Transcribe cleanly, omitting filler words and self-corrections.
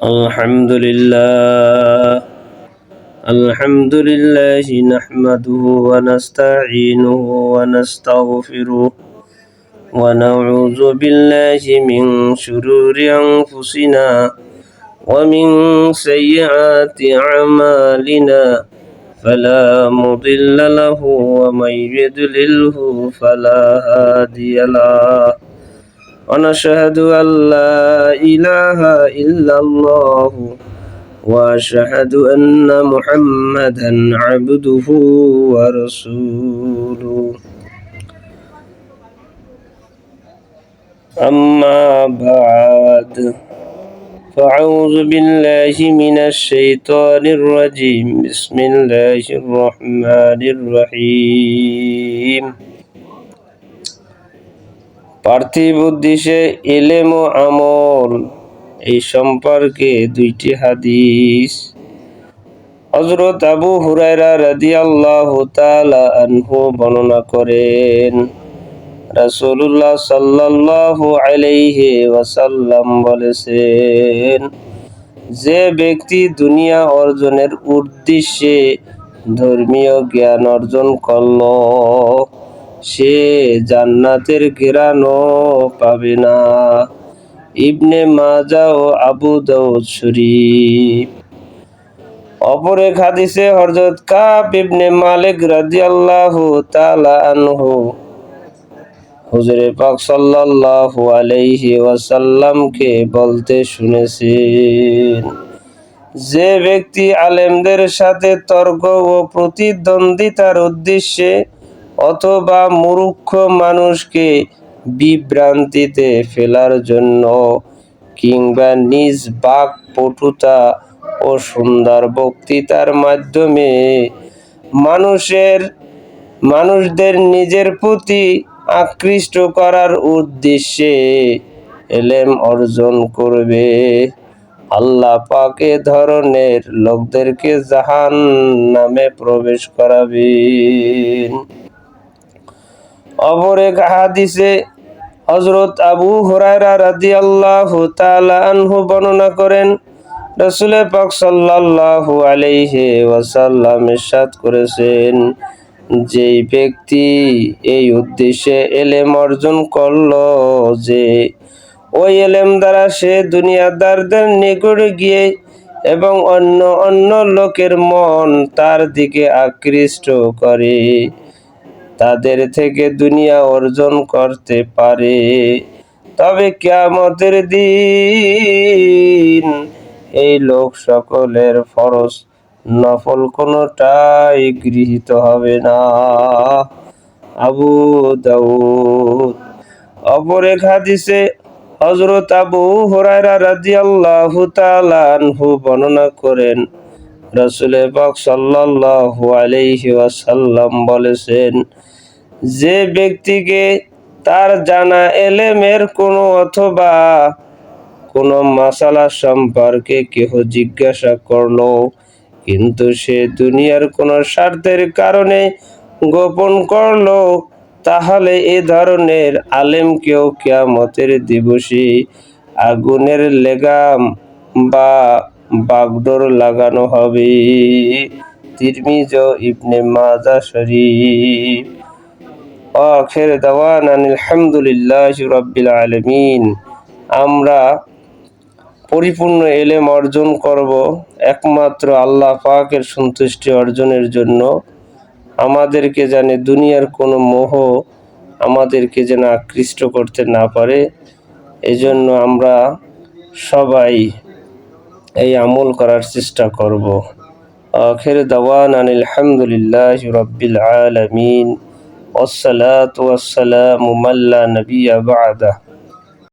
الحمد لله نحمده ونستعينه ونستغفره ونعوذ بالله من شرور أنفسنا ومن سيئات أعمالنا فلا مضل له ومن يضلله فلا هادي له ونشهد أن لا إله إلا الله وأشهد أن محمدا عبده ورسوله أما بعد فأعوذ بالله من الشيطان الرجيم بسم الله الرحمن الرحيم পার্থিব উদ্দেশ্যে ইলম ও আমল এই সম্পর্কে দুইটি হাদিস হযরত আবু হুরায়রা রাদিয়াল্লাহু তাআলা আনহু বর্ণনা করেন রাসূলুল্লাহ সাল্লাল্লাহু আলাইহি ওয়াসাল্লাম বলেছেন, যে ব্যক্তি দুনিয়া অর্জনের উদ্দেশ্যে ধর্মীয় জ্ঞান অর্জন করল সে জান্নাতের ঘেরানো পাবে না। ইবনে মাজাহ ও আবু দাউদ শরীফ। অপর এক হাদিসে হযরত কাব ইবনে মালিক রাদিয়াল্লাহু তাআলা আনহু হুজুরে পাক সাল্লাল্লাহু আলাইহি ওয়াসাল্লামকে বলতে শুনেছেন, যে ব্যক্তি আলেমদের সাথে তর্ক ও প্রতিদ্বন্দ্বিতার উদ্দেশ্যে অথবা মূর্খ মানুষকে বিভ্রান্তিতে ফেলার জন্য কিংবা নিজ বাক্পটুতা ও সুন্দর বক্তৃতার মাধ্যমে মানুষদের নিজের প্রতি আকৃষ্ট করার উদ্দেশ্যে ইলম অর্জন করবে, আল্লাহ পাক এ ধরনের লোকদেরকে জাহান্নামে প্রবেশ করাবেন। অপর এক হাদিসে হযরত আবু হুরায়রা রাদিয়াল্লাহু তাআলা আনহু বর্ণনা করেন, রাসূল পাক সাল্লাল্লাহু আলাইহি ওয়াসাল্লাম ইরশাদ করেছেন, যেই ব্যক্তি এই উদ্দেশ্যে ইলম অর্জন করল যে ওই ইলম দ্বারা সে দুনিয়াদারদের নিকট গিয়ে এবং অন্য লোকের মন তার দিকে আকৃষ্ট করে তাদের থেকে দুনিয়া অর্জন করতে পারে, তবে কিয়ামতের দিন এই লোক সকলের ফরজ নফল কোনটাই গৃহীত হবে না। আবু দাউদ। অপর এক হাদিসে হযরত আবু হুরায়রা রাদিয়াল্লাহু তাআলা আনহু বর্ণনা করেন, রাসূল পাক সাল্লাল্লাহু আলাইহি ওয়াসাল্লাম বলেছেন, যে ব্যক্তিকে তার জানা ইলমের অথবা কোনো মাসালা সম্পর্কে কেহ জিজ্ঞাসা করলো কিন্তু সে দুনিয়ার কোনো স্বার্থের কারণে গোপন করলো, তাহলে এ ধরনের আলেমকেও কিয়ামতের দিবসে আগুনের লেগাম বা বাগডোর লাগানো হবে। তিরমিজি ও ইবনে মাজাহ শরীফ। আখির দাওয়ানা আলহামদুলিল্লাহি রাব্বিল আলামিন। আমরা পরিপূর্ণ ইলম অর্জন করব একমাত্র আল্লাহ পাকের সন্তুষ্টি অর্জনের জন্য। আমাদেরকে যেন দুনিয়ার কোনো মোহ আমাদেরকে যেন আকৃষ্ট করতে না পারে, এজন্য আমরা সবাই এই আমল করার চেষ্টা করব। আখির দাওয়ানা আলহামদুলিল্লাহি রাব্বিল আলামিন। ওয়াসসালাতু ওয়াসসালামু আলা নবিয়্যিনা বা'দা।